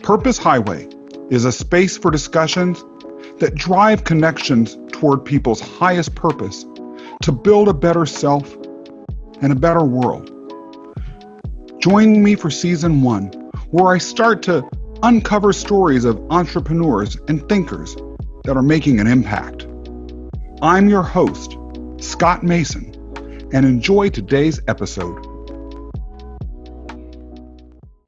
Purpose Highway is a space for discussions that drive connections toward people's highest purpose to build a better self and a better world. Join me for season 1, where I start to uncover stories of entrepreneurs and thinkers that are making an impact. I'm your host, Scott Mason, and enjoy today's episode.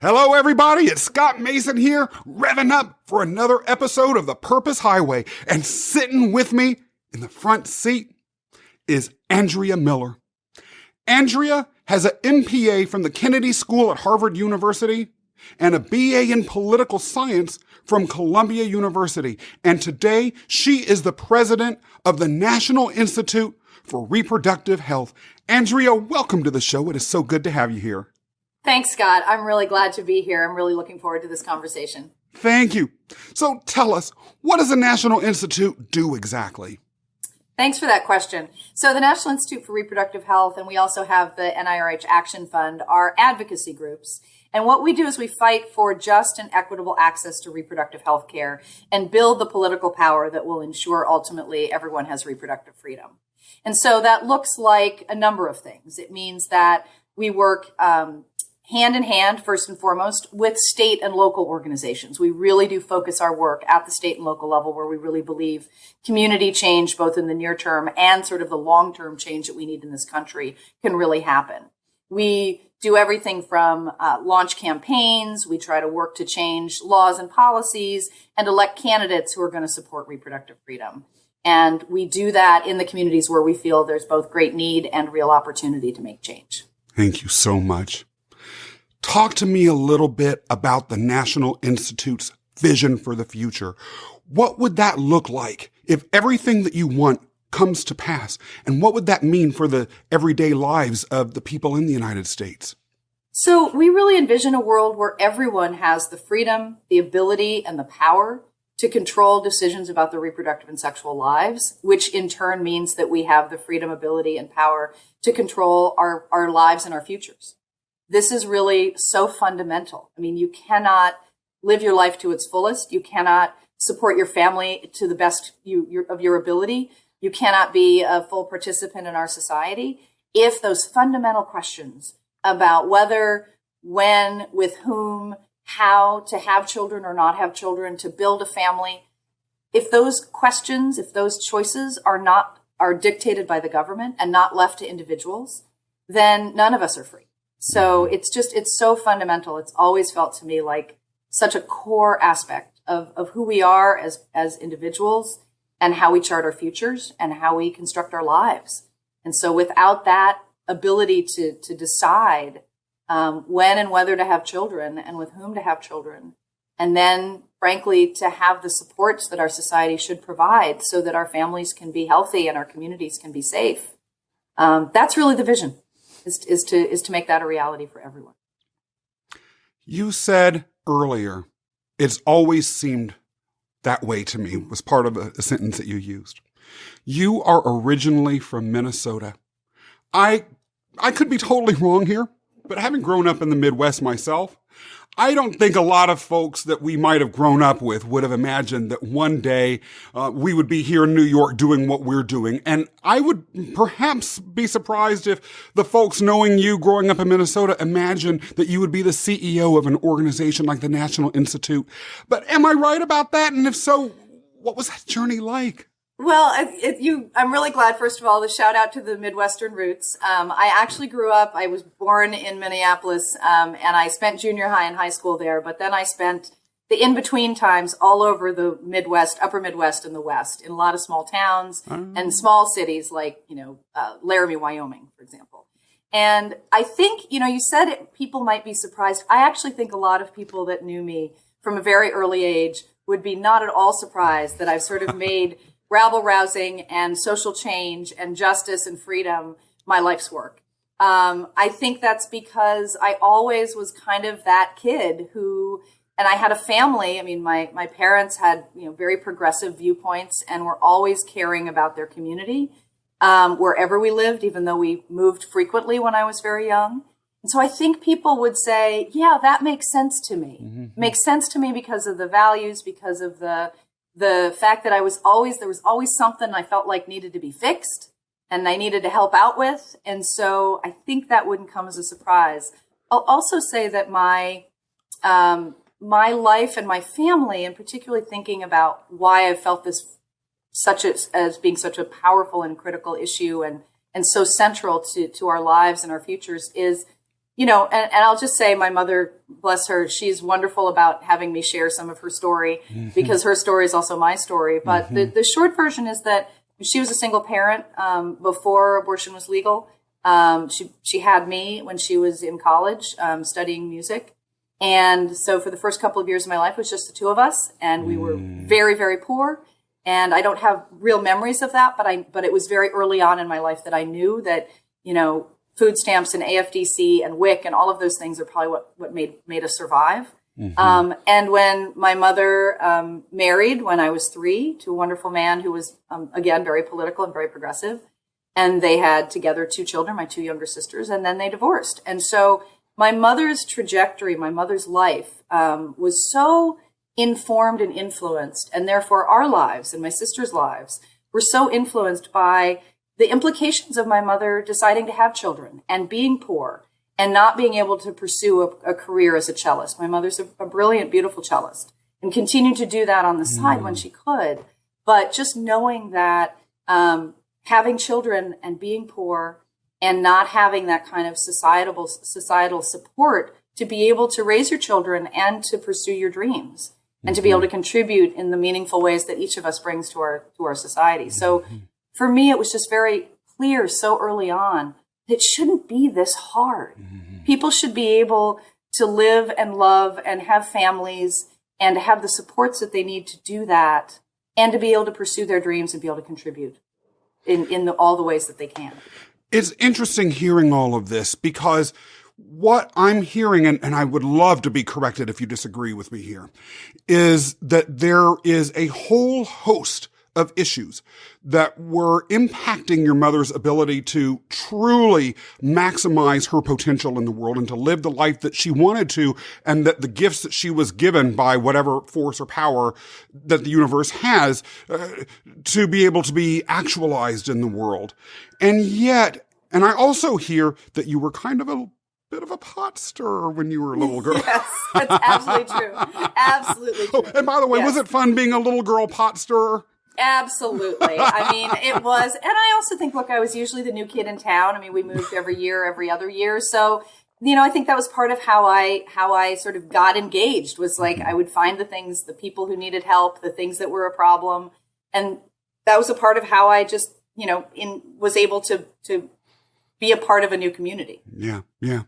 Hello, everybody. It's Scott Mason here, revving up for another episode of the Purpose Highway. And sitting with me in the front seat is Andrea Miller. Andrea has an MPA from the Kennedy School at Harvard University and a BA in political science from Columbia University. And today, she is the president of the National Institute for Reproductive Health. Andrea, welcome to the show. It is so good to have you here. Thanks, Scott. I'm really glad to be here. I'm really looking forward to this conversation. Thank you. So tell us, what does the National Institute do exactly? Thanks for that question. So the National Institute for Reproductive Health, and we also have the NIRH Action Fund, are advocacy groups. And what we do is we fight for just and equitable access to reproductive health care and build the political power that will ensure ultimately everyone has reproductive freedom. And so that looks like a number of things. It means that we work hand in hand, first and foremost, with state and local organizations. We really do focus our work at the state and local level, where we really believe community change, both in the near term and sort of the long-term change that we need in this country, can really happen. We do everything from launch campaigns. We try to work to change laws and policies and elect candidates who are going to support reproductive freedom. And we do that in the communities where we feel there's both great need and real opportunity to make change. Thank you so much. Talk to me a little bit about the National Institute's vision for the future. What would that look like if everything that you want comes to pass? And what would that mean for the everyday lives of the people in the United States? So we really envision a world where everyone has the freedom, the ability, and the power to control decisions about their reproductive and sexual lives, which in turn means that we have the freedom, ability, and power to control our lives and our futures. This is really so fundamental. I mean, you cannot live your life to its fullest. You cannot support your family to the best of your ability. You cannot be a full participant in our society if those fundamental questions about whether, when, with whom, how to have children or not have children, to build a family, if those questions, if those choices are dictated by the government and not left to individuals, then none of us are free. So it's so fundamental. It's always felt to me like such a core aspect of who we are as individuals and how we chart our futures and how we construct our lives. And so without that ability to decide when and whether to have children and with whom to have children, and then frankly to have the supports that our society should provide so that our families can be healthy and our communities can be safe, that's really the vision. Is to make that a reality for everyone. You said earlier, it's always seemed that way to me, was part of a sentence that you used. You are originally from Minnesota. I could be totally wrong here, but having grown up in the Midwest myself, I don't think a lot of folks that we might have grown up with would have imagined that one day we would be here in New York doing what we're doing. And I would perhaps be surprised if the folks knowing you growing up in Minnesota imagined that you would be the CEO of an organization like the National Institute. But am I right about that? And if so, what was that journey like? Well, I'm really glad, first of all, to shout out to the Midwestern roots. I actually grew up, I was born in Minneapolis, and I spent junior high and high school there, but then I spent the in-between times all over the Midwest, upper Midwest and the West, in a lot of small towns and small cities like, Laramie, Wyoming, for example. And I think, you said it, people might be surprised. I actually think a lot of people that knew me from a very early age would be not at all surprised that I've sort of made rabble-rousing and social change and justice and freedom my life's work. I think that's because I always was kind of that kid who, and I had a family. I mean, my parents had, very progressive viewpoints and were always caring about their community, wherever we lived, even though we moved frequently when I was very young. And so I think people would say, yeah, that makes sense to me. Mm-hmm. Makes sense to me because of the values, because of the fact that there was always something I felt like needed to be fixed and I needed to help out with. And so I think that wouldn't come as a surprise. I'll also say that my life and my family, and particularly thinking about why I felt this as being such a powerful and critical issue and so central to our lives and our futures is, and I'll just say my mother, bless her, she's wonderful about having me share some of her story because her story is also my story. But the short version is that she was a single parent before abortion was legal. She had me when she was in college studying music. And so for the first couple of years of my life, it was just the two of us, and we were very, very poor. And I don't have real memories of that, but it was very early on in my life that I knew that, food stamps and AFDC and WIC and all of those things are probably what made us survive. And when my mother married when I was 3 to a wonderful man who was, again, very political and very progressive, and they had together 2 children, my 2 younger sisters, and then they divorced. And so my mother's trajectory, my mother's life was so informed and influenced, and therefore our lives and my sister's lives were so influenced by the implications of my mother deciding to have children and being poor and not being able to pursue a career as a cellist. My mother's a brilliant, beautiful cellist and continued to do that on the side when she could. But just knowing that having children and being poor and not having that kind of societal support to be able to raise your children and to pursue your dreams and to be able to contribute in the meaningful ways that each of us brings to our society. So for me, it was just very clear so early on that it shouldn't be this hard. People should be able to live and love and have families and to have the supports that they need to do that and to be able to pursue their dreams and be able to contribute in all the ways that they can. It's interesting hearing all of this because what I'm hearing, and I would love to be corrected if you disagree with me here, is that there is a whole host of issues that were impacting your mother's ability to truly maximize her potential in the world and to live the life that she wanted to, and that the gifts that she was given by whatever force or power that the universe has to be able to be actualized in the world. And yet, and I also hear that you were kind of a bit of a pot stirrer when you were a little girl. Yes, that's absolutely true. Absolutely true. Oh, and by the way, was it fun being a little girl pot stirrer? Absolutely. I mean, it was. And I also think, look, I was usually the new kid in town. I mean, we moved every year, every other year. So, I think that was part of how I sort of got engaged was like, I would find the people who needed help, the things that were a problem. And that was a part of how I just, was able to be a part of a new community. Yeah. Yeah.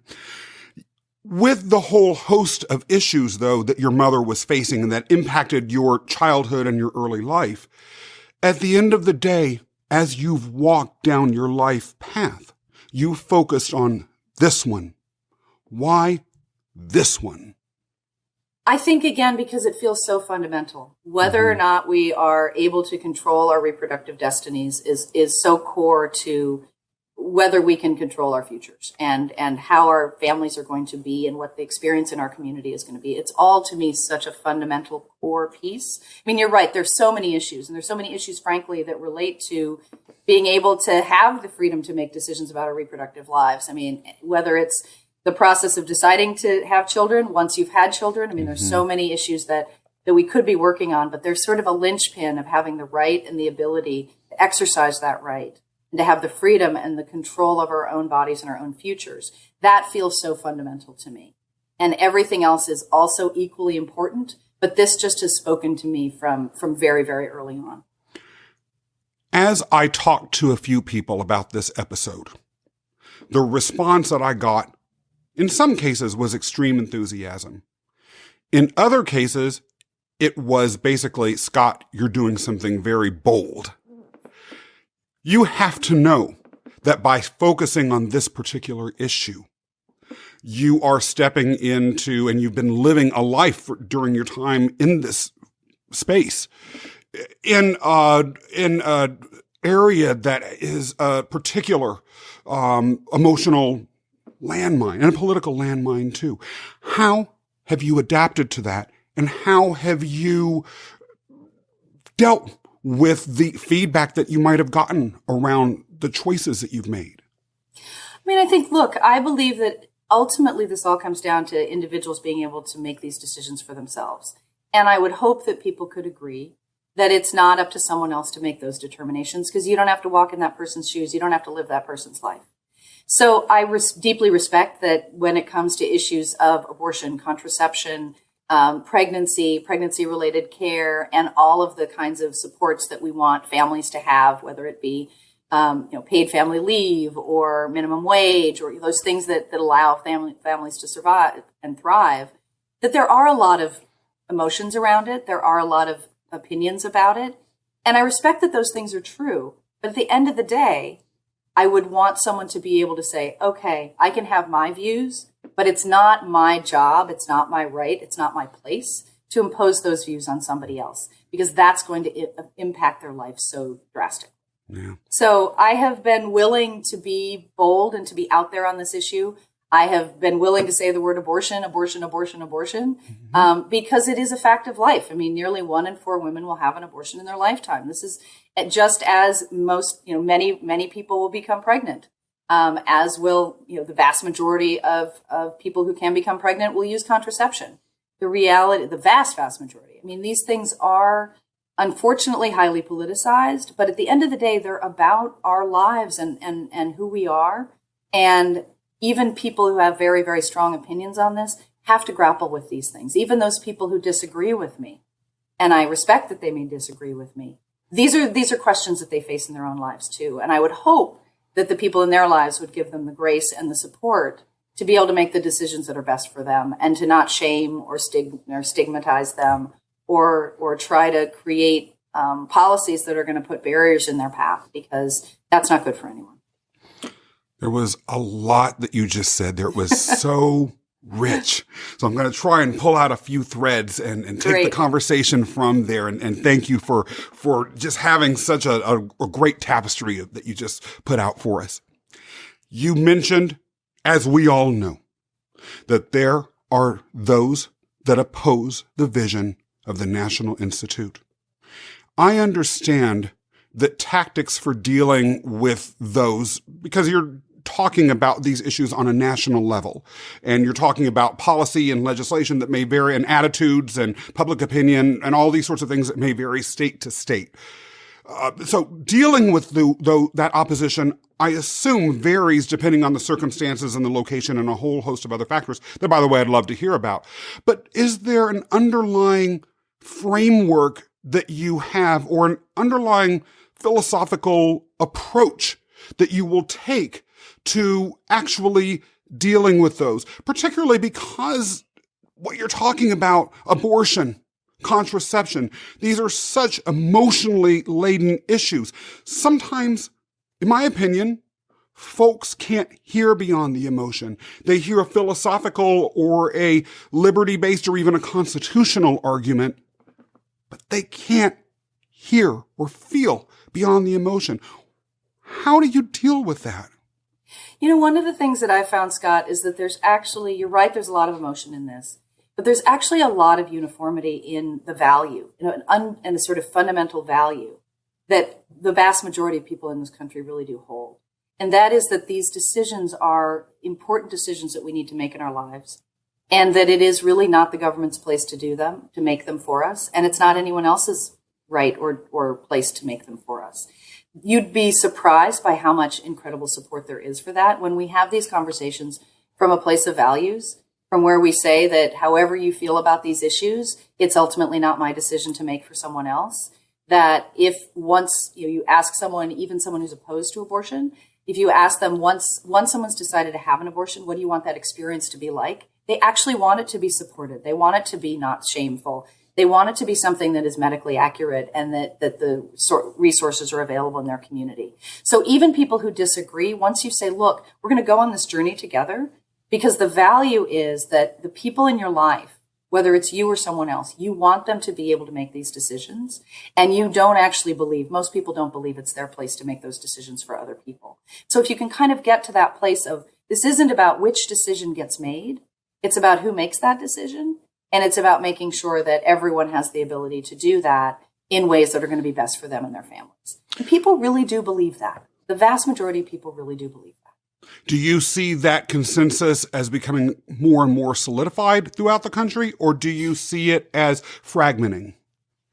With the whole host of issues, though, that your mother was facing and that impacted your childhood and your early life, at the end of the day, as you've walked down your life path, you focused on this one. Why this one? I think, again, because it feels so fundamental. Whether or not we are able to control our reproductive destinies is so core to whether we can control our futures and how our families are going to be and what the experience in our community is going to be. It's all, to me, such a fundamental core piece. I mean, you're right. There's so many issues, and there's so many issues, frankly, that relate to being able to have the freedom to make decisions about our reproductive lives. I mean, whether it's the process of deciding to have children once you've had children. I mean, there's so many issues that we could be working on, but there's sort of a linchpin of having the right and the ability to exercise that right and to have the freedom and the control of our own bodies and our own futures. That feels so fundamental to me. And everything else is also equally important, but this just has spoken to me from very, very early on. As I talked to a few people about this episode, the response that I got in some cases was extreme enthusiasm. In other cases, it was basically, Scott, you're doing something very bold. You have to know that by focusing on this particular issue, you are stepping into, and you've been living a life during your time in this space, in area that is a particular emotional landmine, and a political landmine too. How have you adapted to that? And how have you dealt with the feedback that you might have gotten around the choices that you've made? I mean, I think, look, I believe that ultimately this all comes down to individuals being able to make these decisions for themselves. And I would hope that people could agree that it's not up to someone else to make those determinations, because you don't have to walk in that person's shoes. You don't have to live that person's life. So I deeply respect that when it comes to issues of abortion, contraception, pregnancy-related care, and all of the kinds of supports that we want families to have, whether it be paid family leave or minimum wage or those things that allow families to survive and thrive, that there are a lot of emotions around it. There are a lot of opinions about it. And I respect that those things are true. But at the end of the day, I would want someone to be able to say, okay, I can have my views, but it's not my job, it's not my right, it's not my place to impose those views on somebody else, because that's going to impact their life so drastically. Yeah. So I have been willing to be bold and to be out there on this issue. I have been willing to say the word abortion, because it is a fact of life. I mean, nearly 1 in 4 women will have an abortion in their lifetime. This is just as many people will become pregnant, as will, the vast majority of people who can become pregnant will use contraception. The reality, the vast majority. I mean, these things are unfortunately highly politicized, but at the end of the day, they're about our lives and who we are. And even people who have very, very strong opinions on this have to grapple with these things. Even those people who disagree with me, and I respect that they may disagree with me, these are questions that they face in their own lives too. And I would hope that the people in their lives would give them the grace and the support to be able to make the decisions that are best for them, and to not shame or stigmatize them or try to create policies that are going to put barriers in their path, because that's not good for anyone. There was a lot that you just said there. It was so rich. So I'm going to try and pull out a few threads and take Great. the conversation from there. And thank you for just having such a great tapestry that you just put out for us. You mentioned, as we all know, that there are those that oppose the vision of the National Institute. I understand that tactics for dealing with those, because you're talking about these issues on a national level, and you're talking about policy and legislation that may vary, and attitudes and public opinion and all these sorts of things that may vary state to state. So dealing with that opposition, I assume, varies depending on the circumstances and the location and a whole host of other factors that, by the way, I'd love to hear about. But is there an underlying framework that you have, or an underlying philosophical approach that you will take to actually dealing with those, particularly because what you're talking about, abortion, contraception, these are such emotionally laden issues. Sometimes, in my opinion, folks can't hear beyond the emotion. They hear a philosophical or a liberty-based or even a constitutional argument, but they can't hear or feel beyond the emotion. How do you deal with that? One of the things that I found, Scott, is that there's actually, you're right, there's a lot of emotion in this, but there's actually a lot of uniformity in the value, and the sort of fundamental value that the vast majority of people in this country really do hold. And that is that these decisions are important decisions that we need to make in our lives, and that it is really not the government's place to do them, to make them for us, and it's not anyone else's right or place to make them for us. You'd be surprised by how much incredible support there is for that when we have these conversations from a place of values, from where we say that however you feel about these issues, it's ultimately not my decision to make for someone else. That if once you ask someone, even someone who's opposed to abortion, if you ask them once someone's decided to have an abortion, what do you want that experience to be like? They actually want it to be supported. They want it to be not shameful. They want it to be something that is medically accurate, and that the resources are available in their community. So even people who disagree, once you say, look, we're going to go on this journey together, because the value is that the people in your life, whether it's you or someone else, you want them to be able to make these decisions. And you don't actually believe, most people don't believe it's their place to make those decisions for other people. So if you can kind of get to that place of This isn't about which decision gets made. It's about who makes that decision. And it's about making sure that everyone has the ability to do that in ways that are going to be best for them and their families. And people really do believe that. The vast majority of people really do believe that. Do you see that consensus as becoming more and more solidified throughout the country, or do you see it as fragmenting?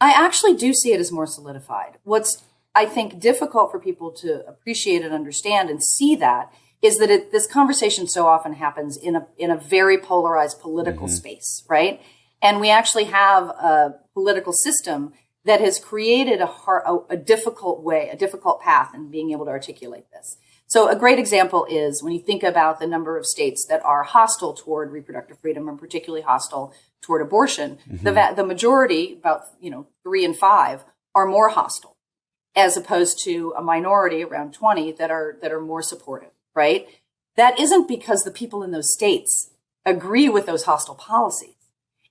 I actually do see it as more solidified. What's, I think, difficult for people to appreciate and understand and see that is that this conversation so often happens in a very polarized political space, right? And we actually have a political system that has created a difficult way, a difficult path in being able to articulate this. So a great example is when you think about the number of states that are hostile toward reproductive freedom and particularly hostile toward abortion, the majority, about 3 in 5, are more hostile, as opposed to a minority around 20 that are more supportive, right? That isn't because the people in those states agree with those hostile policies.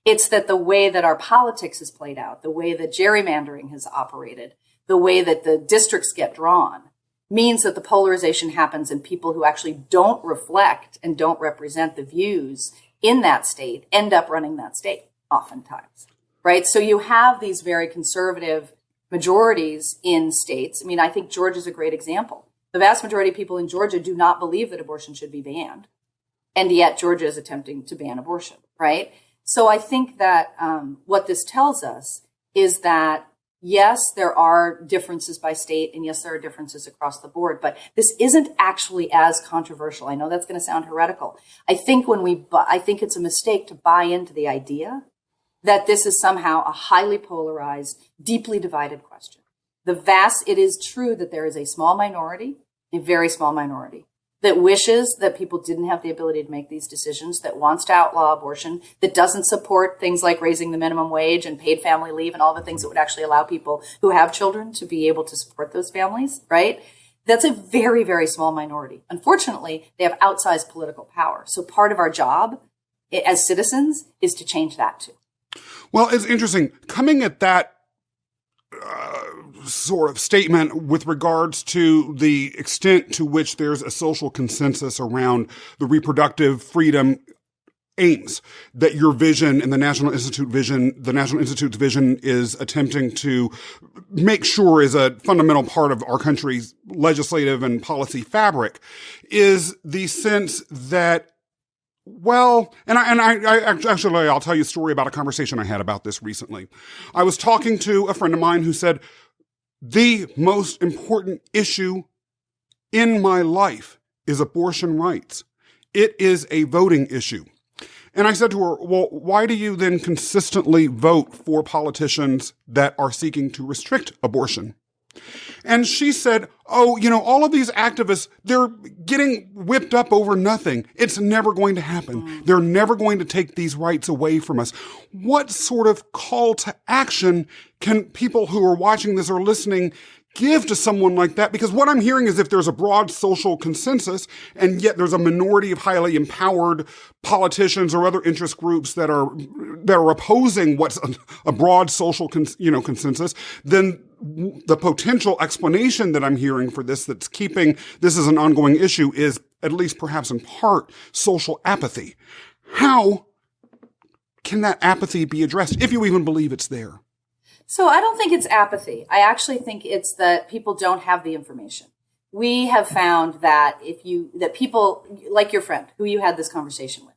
It's that the way that our politics is played out, the way that gerrymandering has operated, the way that the districts get drawn, means that the polarization happens and people who actually don't reflect and don't represent the views in that state end up running that state oftentimes, right? So you have these very conservative majorities in states. I mean, I think Georgia's a great example. The vast majority of people in Georgia do not believe that abortion should be banned. And yet Georgia is attempting to ban abortion, right? So I think that what this tells us is that, yes, there are differences by state, and yes, there are differences across the board, but this isn't actually as controversial. I know that's going to sound heretical. I think I think it's a mistake to buy into the idea that this is somehow a highly polarized, deeply divided question. It is true that there is a small minority, a very small minority, that wishes that people didn't have the ability to make these decisions, that wants to outlaw abortion, that doesn't support things like raising the minimum wage and paid family leave and all the things that would actually allow people who have children to be able to support those families, right? That's a very, very small minority. Unfortunately, they have outsized political power. So part of our job as citizens is to change that too. Well, it's interesting. Coming at that sort of statement with regards to the extent to which there's a social consensus around the reproductive freedom aims that your vision and the National Institute's vision is attempting to make sure is a fundamental part of our country's legislative and policy fabric, is the sense that, well, I'll tell you a story about a conversation I had about this recently. I was talking to a friend of mine who said, the most important issue in my life is abortion rights. It is a voting issue. And I said to her, well, why do you then consistently vote for politicians that are seeking to restrict abortion? And she said, oh, all of these activists, they're getting whipped up over nothing. It's never going to happen. They're never going to take these rights away from us. What sort of call to action can people who are watching this or listening give to someone like that? Because what I'm hearing is if there's a broad social consensus and yet there's a minority of highly empowered politicians or other interest groups that are opposing what's a broad social consensus, then the potential explanation that I'm hearing for this that's keeping this as an ongoing issue is, at least perhaps in part, social apathy. How can that apathy be addressed, if you even believe it's there? So I don't think it's apathy. I actually think it's that people don't have the information. We have found that that people like your friend who you had this conversation with,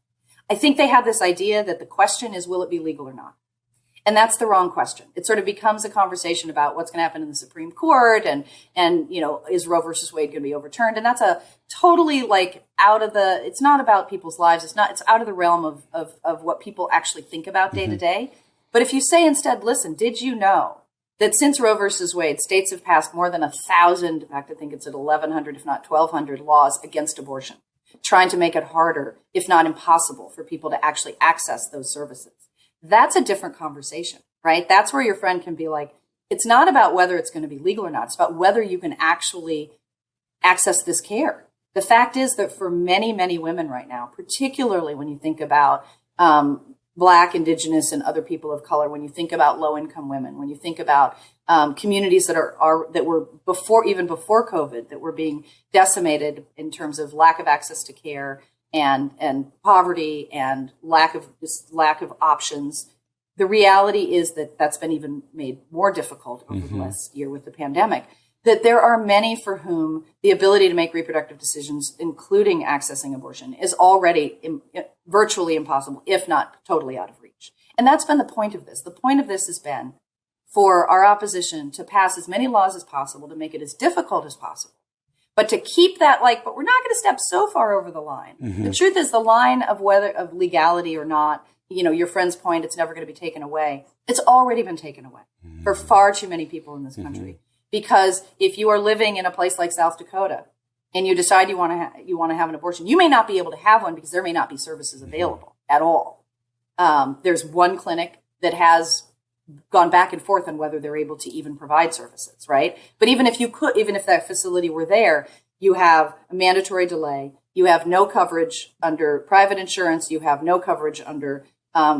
I think they have this idea that the question is, will it be legal or not? And that's the wrong question. It sort of becomes a conversation about what's going to happen in the Supreme Court and is Roe versus Wade going to be overturned? And that's a totally it's not about people's lives. It's out of the realm of what people actually think about day to day. But if you say instead, listen, did you know that since Roe versus Wade, states have passed more than 1,000, in fact, I think it's at 1,100, if not 1,200 laws against abortion, trying to make it harder, if not impossible, for people to actually access those services. That's a different conversation, right? That's where your friend can be like, it's not about whether it's going to be legal or not. It's about whether you can actually access this care. The fact is that for many, many women right now, particularly when you think about Black, Indigenous, and other people of color, when you think about low-income women, when you think about communities that that were even before COVID, that were being decimated in terms of lack of access to care and poverty and lack of options. The reality is that that's been even made more difficult over the last year with the pandemic. That there are many for whom the ability to make reproductive decisions, including accessing abortion, is already virtually impossible, if not totally out of reach. And that's been the point of this. The point of this has been for our opposition to pass as many laws as possible to make it as difficult as possible. But to keep that but we're not going to step so far over the line. The truth is the line of of legality or not, your friend's point, it's never going to be taken away. It's already been taken away for far too many people in this country. Because if you are living in a place like South Dakota and you decide you want to have an abortion, you may not be able to have one because there may not be services available at all. There's one clinic that has gone back and forth on whether they're able to even provide services, right? But even if that facility were there, you have a mandatory delay. You have no coverage under private insurance. You have no coverage under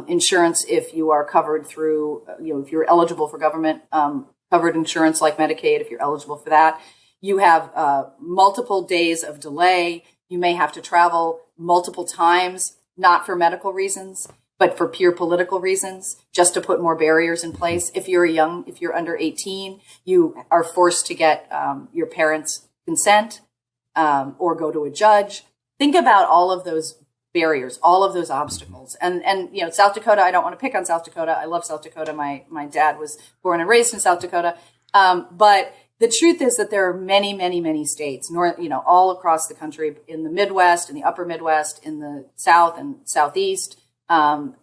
insurance if you are covered through, if you're eligible for government covered insurance like Medicaid, if you're eligible for that. You have multiple days of delay. You may have to travel multiple times, not for medical reasons, but for pure political reasons, just to put more barriers in place. If you're under 18, you are forced to get your parents' consent or go to a judge. Think about all of those barriers, all of those obstacles. And South Dakota, I don't want to pick on South Dakota. I love South Dakota. My dad was born and raised in South Dakota. But the truth is that there are many, many, many states, all across the country, in the Midwest, in the upper Midwest, in the South and Southeast, and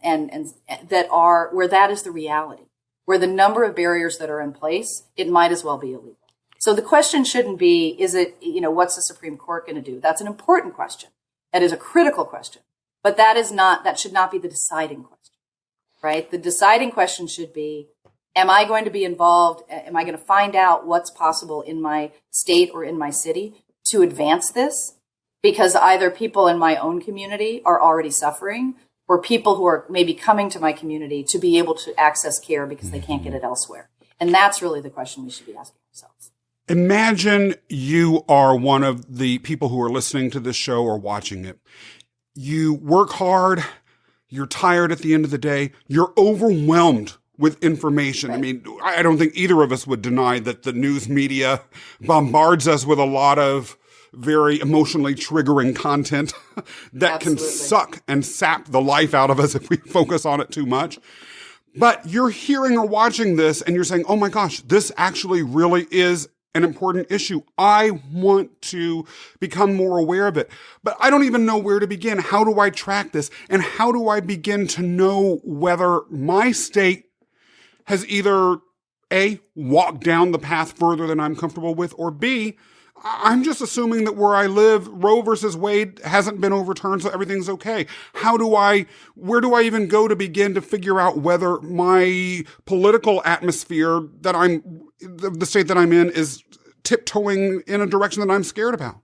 that are where that is the reality, where the number of barriers that are in place, it might as well be illegal. So the question shouldn't be, what's the Supreme Court going to do? That's an important question. That is a critical question, but that should not be the deciding question, right? The deciding question should be, am I going to be involved? Am I going to find out what's possible in my state or in my city to advance this? Because either people in my own community are already suffering, or people who are maybe coming to my community to be able to access care because they can't get it elsewhere. And that's really the question we should be asking ourselves. Imagine you are one of the people who are listening to this show or watching it. You work hard. You're tired at the end of the day. You're overwhelmed with information. Right. I mean, I don't think either of us would deny that the news media bombards us with a lot of very emotionally triggering content that Absolutely. Can suck and sap the life out of us if we focus on it too much. But you're hearing or watching this and you're saying, oh my gosh, this actually really is an important issue. I want to become more aware of it, but I don't even know where to begin. How do I track this? And how do I begin to know whether my state has either A, walked down the path further than I'm comfortable with, or B, I'm just assuming that where I live, Roe versus Wade hasn't been overturned, so everything's okay. Where do I even go to begin to figure out whether my political atmosphere the state that I'm in is tiptoeing in a direction that I'm scared about?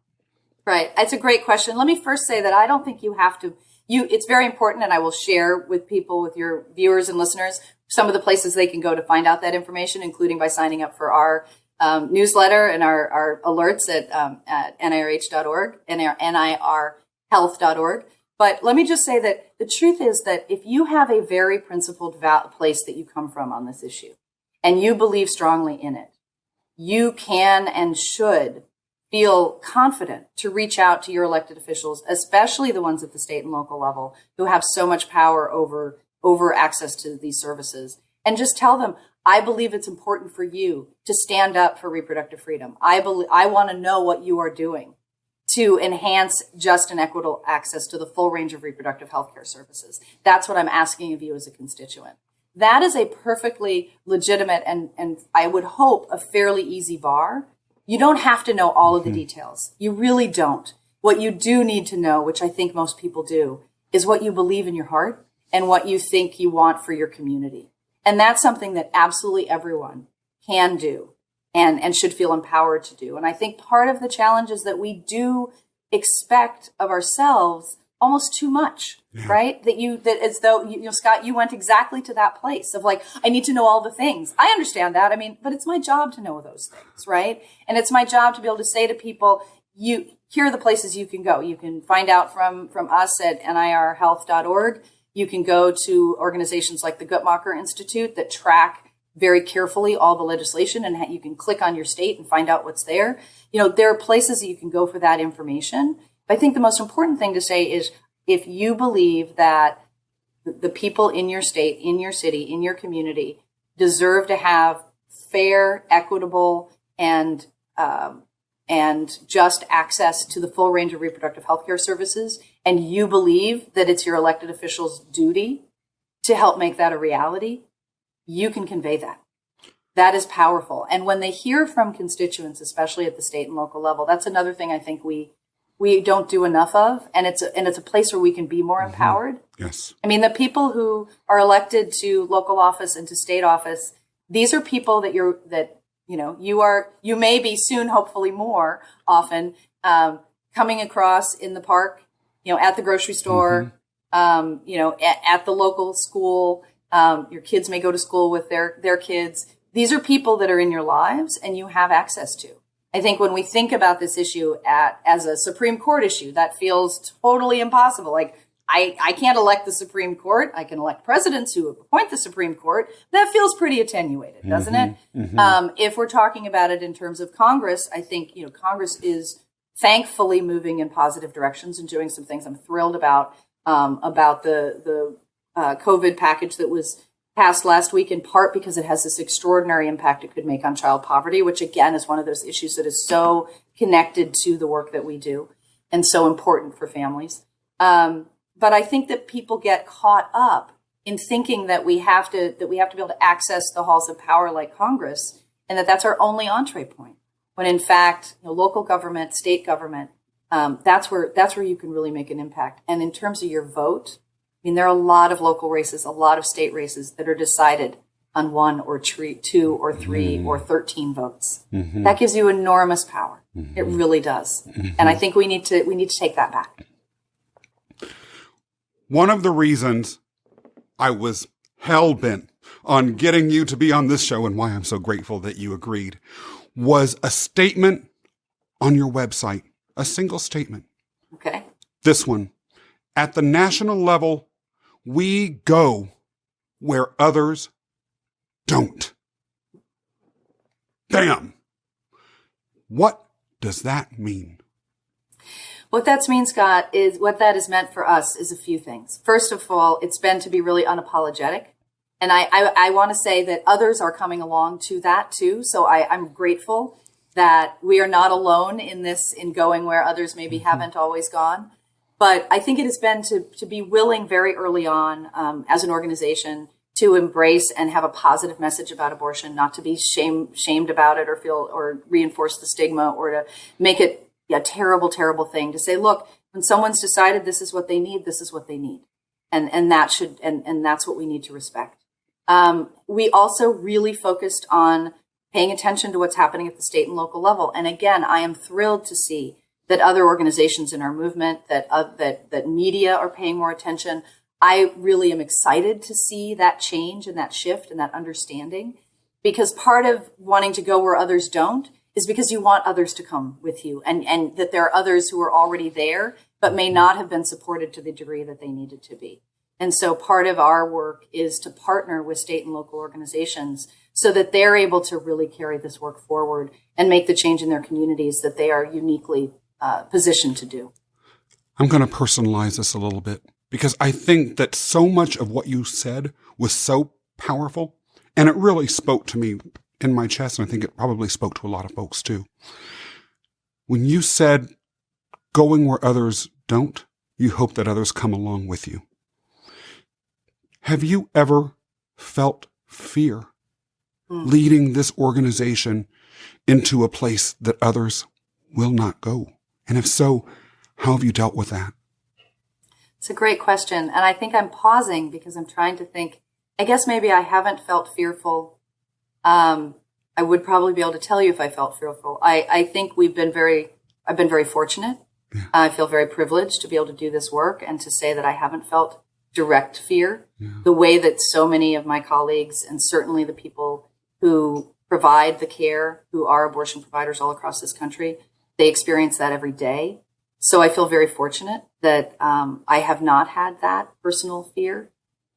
Right. It's a great question. Let me first say that I don't think you have to, it's very important, and I will share with your viewers and listeners, some of the places they can go to find out that information, including by signing up for our newsletter and our alerts at NIRH.org, NIRHealth.org. But let me just say that the truth is that if you have a very principled place that you come from on this issue, and you believe strongly in it, you can and should feel confident to reach out to your elected officials, especially the ones at the state and local level who have so much power over access to these services, and just tell them, I believe it's important for you to stand up for reproductive freedom. I want to know what you are doing to enhance just and equitable access to the full range of reproductive health care services. That's what I'm asking of you as a constituent. That is a perfectly legitimate and I would hope a fairly easy bar. You don't have to know all of the details. You really don't. What you do need to know, which I think most people do, is what you believe in your heart and what you think you want for your community. And that's something that absolutely everyone can do and should feel empowered to do. And I think part of the challenge is that we do expect of ourselves almost too much, right? That as though, Scott, you went exactly to that place of like, I need to know all the things. I understand that. I mean, but it's my job to know those things, right? And it's my job to be able to say to people, here are the places you can go. You can find out from us at nirhealth.org. You can go to organizations like the Guttmacher Institute that track very carefully all the legislation, and you can click on your state and find out what's there. There are places that you can go for that information. But I think the most important thing to say is if you believe that the people in your state, in your city, in your community deserve to have fair, equitable, and just access to the full range of reproductive health care services, and you believe that it's your elected officials' duty to help make that a reality, you can convey that. That is powerful. And when they hear from constituents, especially at the state and local level, that's another thing I think we don't do enough of. And it's a place where we can be more empowered. Yes. I mean, the people who are elected to local office and to state office, these are people that you may be soon, hopefully more often, coming across in the park, at the grocery store, at the local school. Your kids may go to school with their kids. These are people that are in your lives and you have access to. I think when we think about this issue as a Supreme Court issue, that feels totally impossible. Like, I can't elect the Supreme Court. I can elect presidents who appoint the Supreme Court. That feels pretty attenuated, doesn't it? If we're talking about it in terms of Congress, I think, Congress is thankfully moving in positive directions and doing some things I'm thrilled about the COVID package that was passed last week, in part because it has this extraordinary impact it could make on child poverty, which again is one of those issues that is so connected to the work that we do and so important for families. But I think that people get caught up in thinking that we have to be able to access the halls of power like Congress, and that's our only entree point. When in fact, local government, state government, that's where you can really make an impact. And in terms of your vote, I mean, there are a lot of local races, a lot of state races that are decided on 1 or 2 or 3 or 13 votes. That gives you enormous power. It really does. And I think we need to take that back. One of the reasons I was hell-bent on getting you to be on this show, and why I'm so grateful that you agreed, was a statement on your website, a single statement. Okay. This one. At the national level, we go where others don't. Bam! What does that mean? What that means, Scott, is what that has meant for us is a few things. First of all, it's been to be really unapologetic. And I want to say that others are coming along to that too. So I'm grateful that we are not alone in this, in going where others maybe haven't always gone. But I think it has been to be willing very early on as an organization to embrace and have a positive message about abortion, not to be shamed about it or reinforce the stigma or to make it a terrible, terrible thing. To say, look, when someone's decided this is what they need, this is what they need. And that's what we need to respect. We also really focused on paying attention to what's happening at the state and local level. And again, I am thrilled to see that other organizations in our movement, that media are paying more attention. I really am excited to see that change and that shift and that understanding, because part of wanting to go where others don't is because you want others to come with you, and that there are others who are already there but may not have been supported to the degree that they needed to be. And so part of our work is to partner with state and local organizations so that they're able to really carry this work forward and make the change in their communities that they are uniquely positioned to do. I'm going to personalize this a little bit, because I think that so much of what you said was so powerful, and it really spoke to me in my chest, and I think it probably spoke to a lot of folks too. When you said going where others don't, you hope that others come along with you. Have you ever felt fear leading this organization into a place that others will not go? And if so, how have you dealt with that? It's a great question. And I think I'm pausing because I'm trying to think. I guess maybe I haven't felt fearful. I would probably be able to tell you if I felt fearful. I think I've been very fortunate I feel very privileged to be able to do this work and to say that I haven't felt direct fear the way that so many of my colleagues and certainly the people who provide the care, who are abortion providers all across this country, they experience that every day. So I feel very fortunate that I have not had that personal fear.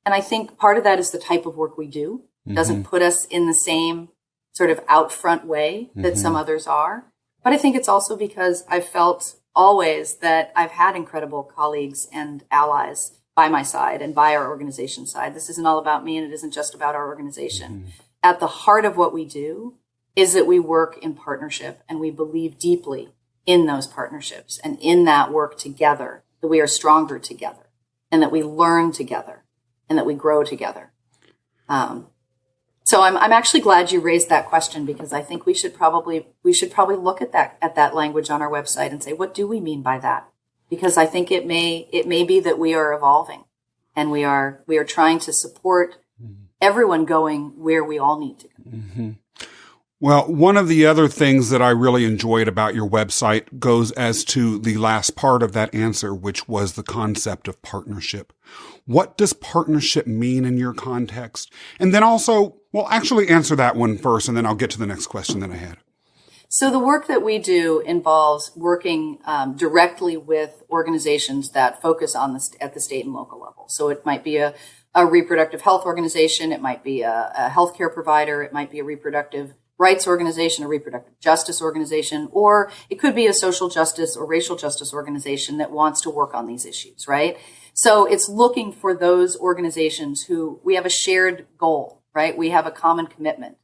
And I think part of that is the type of work we do. It doesn't put us in the same sort of out front way that some others are. But I think it's also because I've felt always that I've had incredible colleagues and allies by my side and by our organization side. This isn't all about me and it isn't just about our organization. At the heart of what we do is that we work in partnership and we believe deeply in those partnerships and in that work together, that we are stronger together and that we learn together and that we grow together. So I'm actually glad you raised that question because I think we should probably look at that language on our website and say, what do we mean by that? Because I think it may be that we are evolving and we are trying to support everyone going where we all need to go. Well, one of the other things that I really enjoyed about your website goes as to the last part of that answer, which was the concept of partnership. What does partnership mean in your context? And then also, well, actually answer that one first, and then I'll get to the next question that I had. So the work that we do involves working directly with organizations that focus on at the state and local level. So it might be a reproductive health organization, it might be a healthcare provider, it might be a reproductive rights organization, a reproductive justice organization, or it could be a social justice or racial justice organization that wants to work on these issues, right? So it's looking for those organizations who we have a shared goal, right? We have a common commitment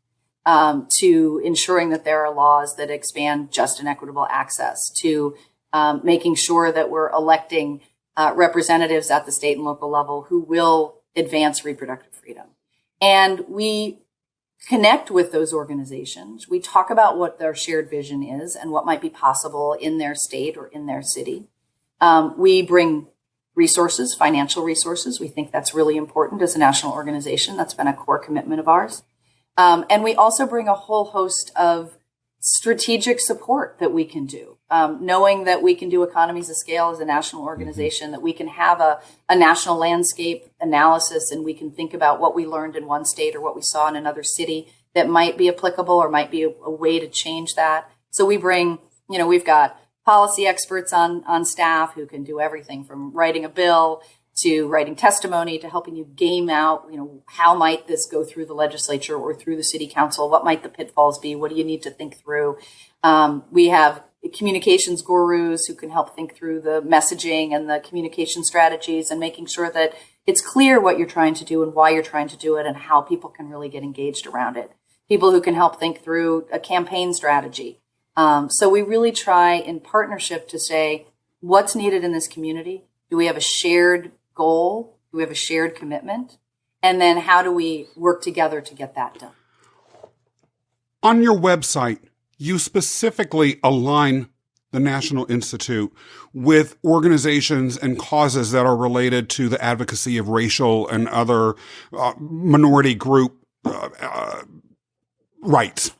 to ensuring that there are laws that expand just and equitable access, to making sure that we're electing representatives at the state and local level who will advance reproductive freedom. And we connect with those organizations. We talk about what their shared vision is and what might be possible in their state or in their city. We bring resources, financial resources. We think that's really important as a national organization. That's been a core commitment of ours. And we also bring a whole host of strategic support that we can do, knowing that we can do economies of scale as a national organization, that we can have a national landscape analysis and we can think about what we learned in one state or what we saw in another city that might be applicable or might be a way to change that. So we bring, we've got policy experts on staff who can do everything from writing a bill to writing testimony to helping you game out, how might this go through the legislature or through the city council? What might the pitfalls be? What do you need to think through? We have communications gurus who can help think through the messaging and the communication strategies and making sure that it's clear what you're trying to do and why you're trying to do it and how people can really get engaged around it. People who can help think through a campaign strategy. So we really try in partnership to say, what's needed in this community? Do we have a shared goal? Do we have a shared commitment? And then how do we work together to get that done? On your website, you specifically align the National Institute with organizations and causes that are related to the advocacy of racial and other minority group rights.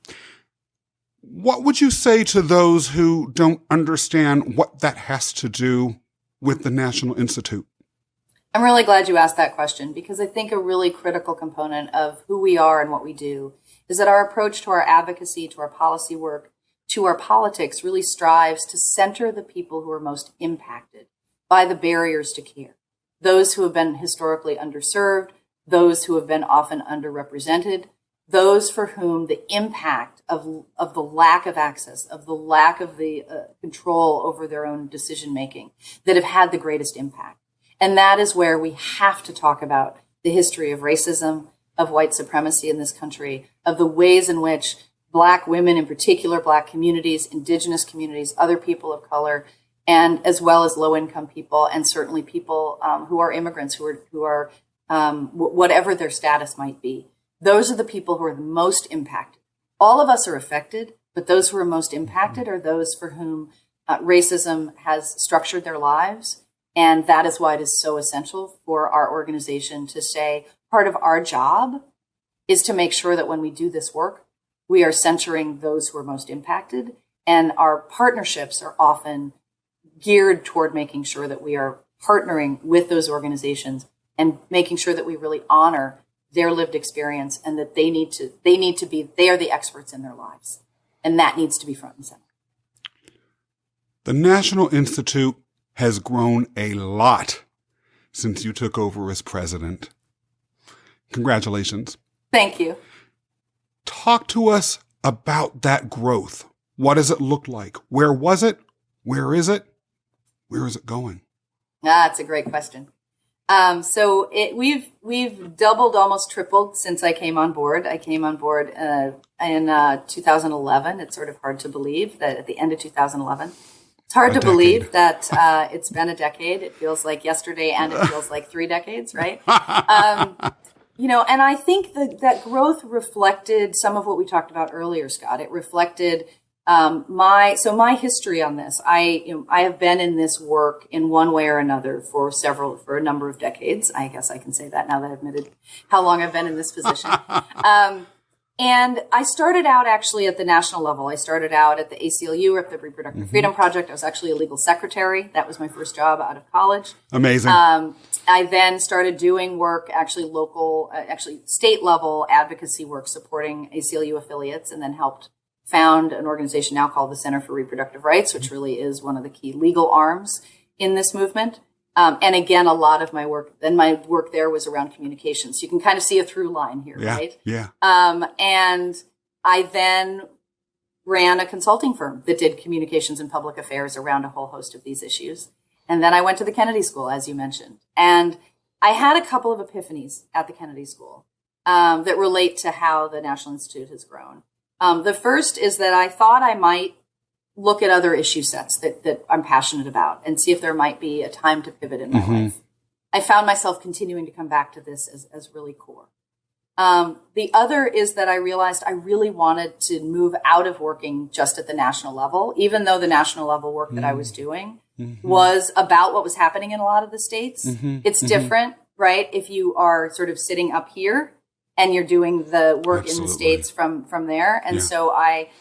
What would you say to those who don't understand what that has to do with the National Institute? I'm really glad you asked that question because I think a really critical component of who we are and what we do is that our approach to our advocacy, to our policy work, to our politics really strives to center the people who are most impacted by the barriers to care. Those who have been historically underserved, those who have been often underrepresented, those for whom the impact of the lack of access, of the lack of the control over their own decision making that have had the greatest impact. And that is where we have to talk about the history of racism, of white supremacy in this country, of the ways in which Black women, in particular Black communities, Indigenous communities, other people of color, and as well as low-income people, and certainly people who are immigrants, who are whatever their status might be. Those are the people who are the most impacted. All of us are affected, but those who are most impacted are those for whom racism has structured their lives. And that is why it is so essential for our organization to say part of our job is to make sure that when we do this work, we are centering those who are most impacted. And our partnerships are often geared toward making sure that we are partnering with those organizations and making sure that we really honor their lived experience and that they are the experts in their lives. And that needs to be front and center. The National Institute has grown a lot since you took over as president. Congratulations. Thank you. Talk to us about that growth. What does it look like? Where was it? Where is it? Where is it going? That's a great question. So we've doubled, almost tripled since I came on board. I came on board in 2011. It's sort of hard to believe that at the end of 2011. It's hard to believe that it's been a decade. It feels like yesterday and it feels like 3 decades, right? And I think that growth reflected some of what we talked about earlier, Scott. It reflected my history on this. I have been in this work in one way or another for a number of decades. I guess I can say that now that I've admitted how long I've been in this position. And I started out actually at the national level. I started out at the ACLU, or at the Reproductive Freedom Project. I was actually a legal secretary. That was my first job out of college. Amazing. I then started doing work, actually state level advocacy work, supporting ACLU affiliates, and then helped found an organization now called the Center for Reproductive Rights, which really is one of the key legal arms in this movement. And again, a lot of my work there was around communications. You can kind of see a through line here, right? Yeah. And I then ran a consulting firm that did communications and public affairs around a whole host of these issues. And then I went to the Kennedy School, as you mentioned. And I had a couple of epiphanies at the Kennedy School that relate to how the National Institute has grown. The first is that I thought I might look at other issue sets that I'm passionate about and see if there might be a time to pivot in my life. I found myself continuing to come back to this as really core. The other is that I realized I really wanted to move out of working just at the national level, even though the national level work that I was doing was about what was happening in a lot of the states. It's different, right? If you are sort of sitting up here and you're doing the work in the states from there. And so I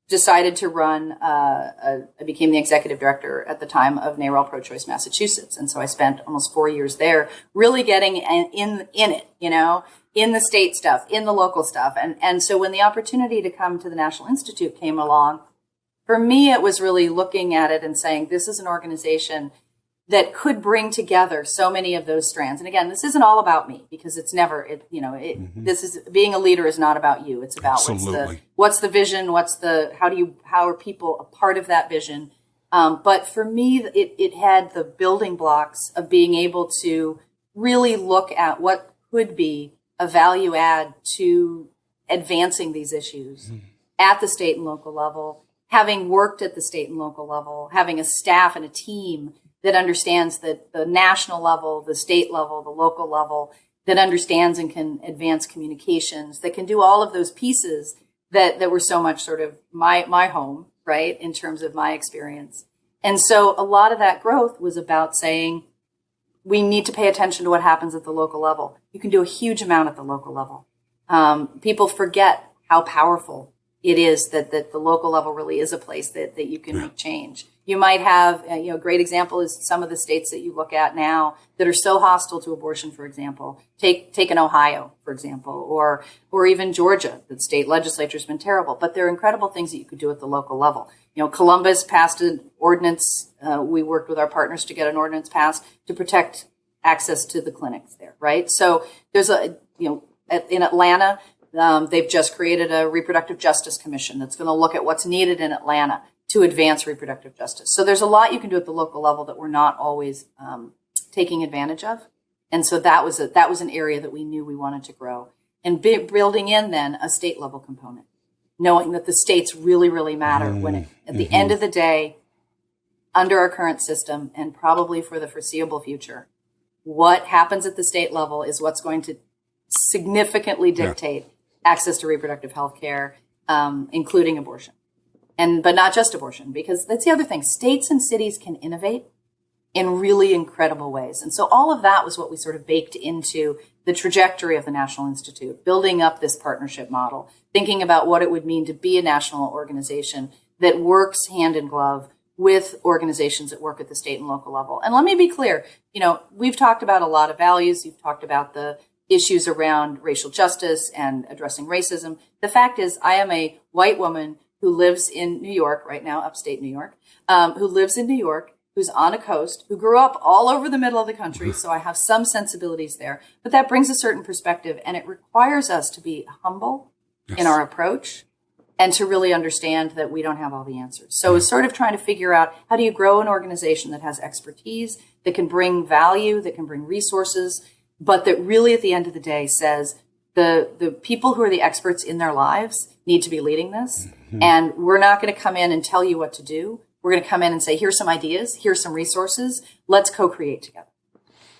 decided to run, I became the executive director at the time of NARAL Pro-Choice Massachusetts. And so I spent almost 4 years there really getting in it, in the state stuff, in the local stuff. And so when the opportunity to come to the National Institute came along, for me, it was really looking at it and saying, this is an organization that could bring together so many of those strands. And again, this isn't all about me, because it's never, this is, being a leader is not about you. It's about what's the vision, how are people a part of that vision? But for me, it had the building blocks of being able to really look at what could be a value add to advancing these issues at the state and local level, having worked at the state and local level, having a staff and a team that understands that the national level, the state level, the local level, that understands and can advance communications, that can do all of those pieces that were so much sort of my home, right, in terms of my experience. And so a lot of that growth was about saying, we need to pay attention to what happens at the local level. You can do a huge amount at the local level. People forget how powerful it is that the local level really is a place that you can make change. You might have, a great example is some of the states that you look at now that are so hostile to abortion, for example. Take an Ohio, for example, or even Georgia. The state legislature has been terrible, but there are incredible things that you could do at the local level. Columbus passed an ordinance. We worked with our partners to get an ordinance passed to protect access to the clinics there, right? So there's in Atlanta, they've just created a reproductive justice commission that's going to look at what's needed in Atlanta to advance reproductive justice. So there's a lot you can do at the local level that we're not always taking advantage of. And so that was an area that we knew we wanted to grow. And building in then a state level component, knowing that the states really, really matter at the end of the day, under our current system and probably for the foreseeable future, what happens at the state level is what's going to significantly dictate access to reproductive health care, including abortion. But not just abortion, because that's the other thing. States and cities can innovate in really incredible ways. And so all of that was what we sort of baked into the trajectory of the National Institute, building up this partnership model, thinking about what it would mean to be a national organization that works hand in glove with organizations that work at the state and local level. And let me be clear, we've talked about a lot of values. You've talked about the issues around racial justice and addressing racism. The fact is, I am a white woman who lives in New York right now, upstate New York, who lives in New York, who's on a coast, who grew up all over the middle of the country. So I have some sensibilities there, but that brings a certain perspective, and it requires us to be humble in our approach and to really understand that we don't have all the answers. So it's sort of trying to figure out, how do you grow an organization that has expertise, that can bring value, that can bring resources, but that really at the end of the day says the people who are the experts in their lives need to be leading this. And we're not going to come in and tell you what to do. We're going to come in and say, here's some ideas, here's some resources, let's co-create together.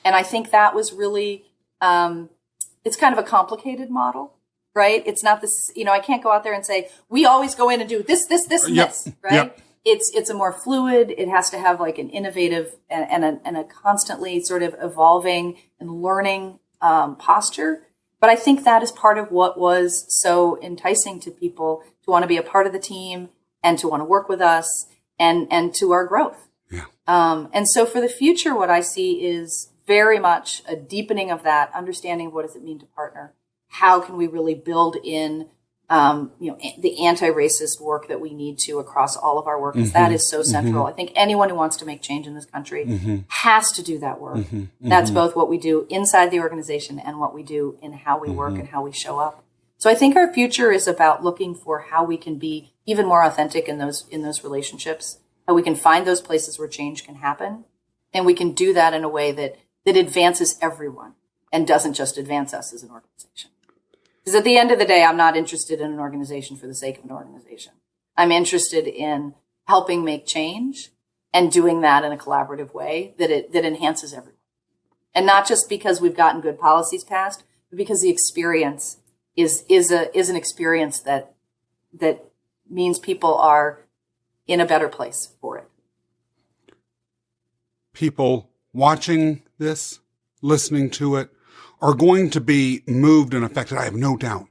And I think that was really, it's kind of a complicated model, right? It's not this, I can't go out there and say, we always go in and do this, and this, right? Yep. It's a more fluid, it has to have like an innovative and a constantly sort of evolving and learning posture. But I think that is part of what was so enticing to people to want to be a part of the team and to want to work with us and to our growth. Yeah. And so for the future, what I see is very much a deepening of that, understanding what does it mean to partner? How can we really build in the anti-racist work that we need to across all of our work, because that is so central. I think anyone who wants to make change in this country has to do that work. That's both what we do inside the organization and what we do in how we work and how we show up. So I think our future is about looking for how we can be even more authentic in those relationships, how we can find those places where change can happen, and we can do that in a way that advances everyone and doesn't just advance us as an organization. Because at the end of the day, I'm not interested in an organization for the sake of an organization. I'm interested in helping make change and doing that in a collaborative way that enhances everyone. And not just because we've gotten good policies passed, but because the experience is an experience that means people are in a better place for it. People watching this, listening to it, are going to be moved and affected, I have no doubt,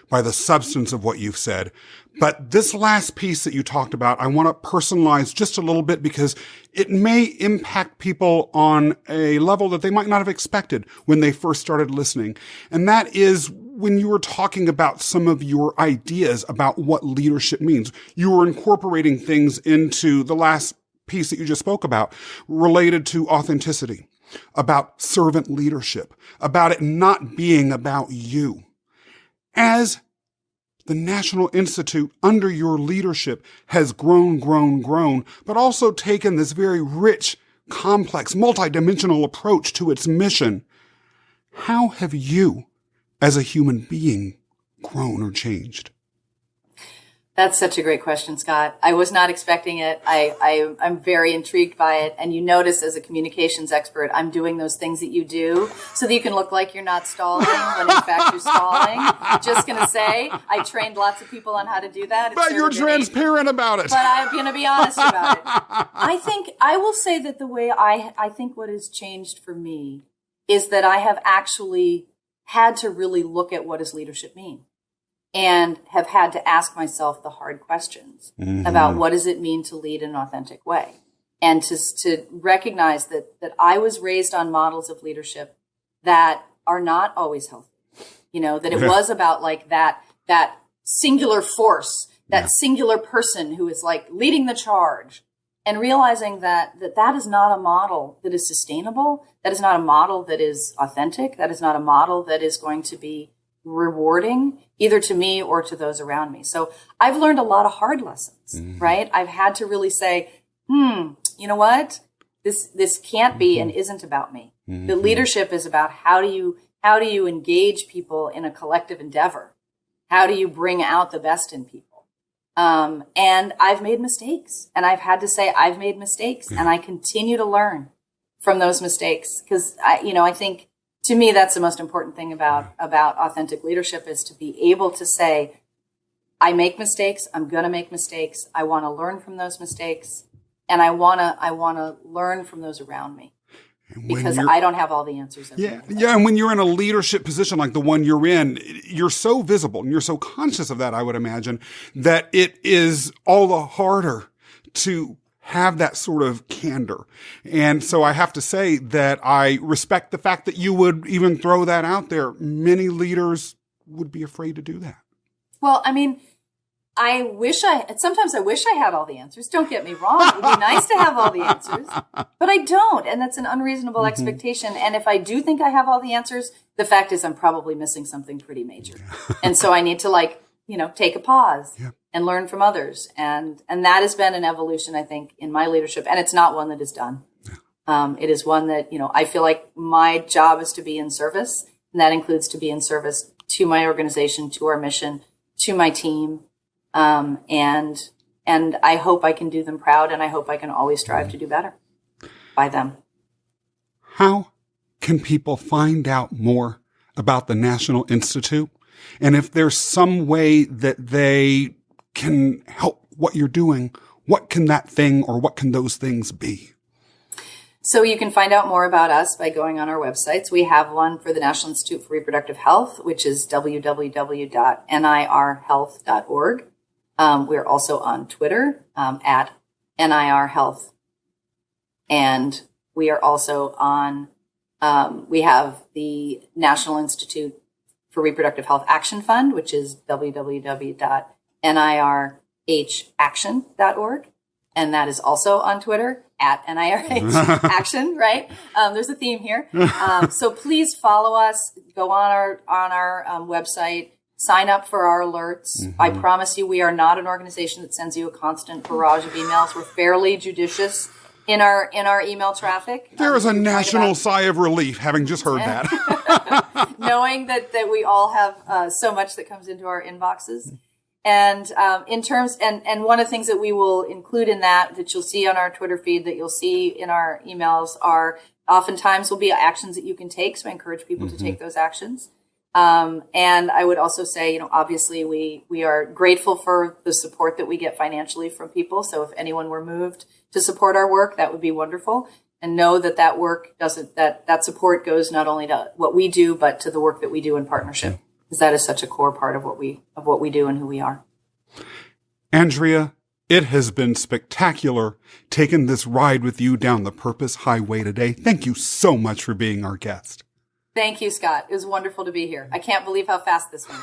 by the substance of what you've said. But this last piece that you talked about, I want to personalize just a little bit because it may impact people on a level that they might not have expected when they first started listening. And that is when you were talking about some of your ideas about what leadership means. You were incorporating things into the last piece that you just spoke about related to authenticity, about servant leadership, about it not being about you. As the National Institute, under your leadership, has grown, but also taken this very rich, complex, multidimensional approach to its mission, how have you, as a human being, grown or changed? That's such a great question, Scott. I was not expecting it. I'm very intrigued by it. And you notice as a communications expert, I'm doing those things that you do so that you can look like you're not stalling when in fact you're stalling. Just going to say, I trained lots of people on how to do that. But you're transparent about it. But I'm going to be honest about it. I will say that the way I think what has changed for me is that I have actually had to really look at what does leadership mean. And have had to ask myself the hard questions about what does it mean to lead in an authentic way, and to recognize that I was raised on models of leadership that are not always healthy. That it was about like that singular force, that singular person who is like leading the charge, and realizing that is not a model that is sustainable. That is not a model that is authentic. That is not a model that is going to be rewarding either to me or to those around me. So I've learned a lot of hard lessons, right? I've had to really say, you know what? This can't be and isn't about me. The leadership is about how do you engage people in a collective endeavor? How do you bring out the best in people? And I've made mistakes, and I've had to say I've made mistakes, and I continue to learn from those mistakes because I think to me, that's the most important thing about authentic leadership is to be able to say, I make mistakes. I'm going to make mistakes. I want to learn from those mistakes. And I want to learn from those around me because I don't have all the answers. Yeah. And when you're in a leadership position like the one you're in, you're so visible and you're so conscious of that, I would imagine, that it is all the harder to have that sort of candor. And so I have to say that I respect the fact that you would even throw that out there. Many leaders would be afraid to do that. Well, I mean, sometimes I wish I had all the answers. Don't get me wrong. It would be nice to have all the answers, but I don't. And that's an unreasonable expectation. And if I do think I have all the answers, the fact is I'm probably missing something pretty major. And so I need to take a pause and learn from others. And that has been an evolution, I think, in my leadership. And it's not one that is done. It is one that, I feel like my job is to be in service. And that includes to be in service to my organization, to our mission, to my team. And I hope I can do them proud, and I hope I can always strive to do better by them. How can people find out more about the National Institute? And if there's some way that they can help what you're doing, what can that thing or what can those things be? So you can find out more about us by going on our websites. We have one for the National Institute for Reproductive Health, which is www.nirhealth.org. We're also on Twitter at NIR Health. And we are also on, we have the National Institute for Reproductive Health Action Fund, which is www.NIRH and that is also on Twitter at NIRH Action, right? There's a theme here. So please follow us, go on our website, sign up for our alerts. Mm-hmm. I promise you, we are not an organization that sends you a constant barrage of emails. We're fairly judicious in our email traffic. There is a national sigh of relief having just heard that. Knowing that we all have so much that comes into our inboxes. And in terms, and one of the things that we will include in that you'll see on our Twitter feed, that you'll see in our emails, are oftentimes will be actions that you can take. So I encourage people mm-hmm. to take those actions. And I would also say, obviously we are grateful for the support that we get financially from people. So if anyone were moved to support our work, that would be wonderful. And know that work that support goes not only to what we do, but to the work that we do in partnership. Because that is such a core part of what we do and who we are. Andrea, it has been spectacular taking this ride with you down the Purpose Highway today. Thank you so much for being our guest. Thank you, Scott. It was wonderful to be here. I can't believe how fast this went.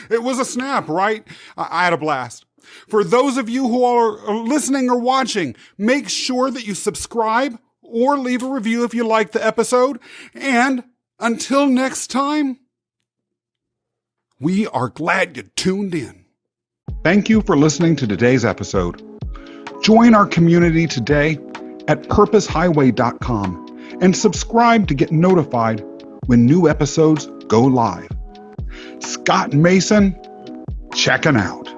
It was a snap, right? I had a blast. For those of you who are listening or watching, make sure that you subscribe or leave a review if you like the episode. And until next time, we are glad you tuned in. Thank you for listening to today's episode. Join our community today at purposehighway.com and subscribe to get notified when new episodes go live. Scott Mason, checking out.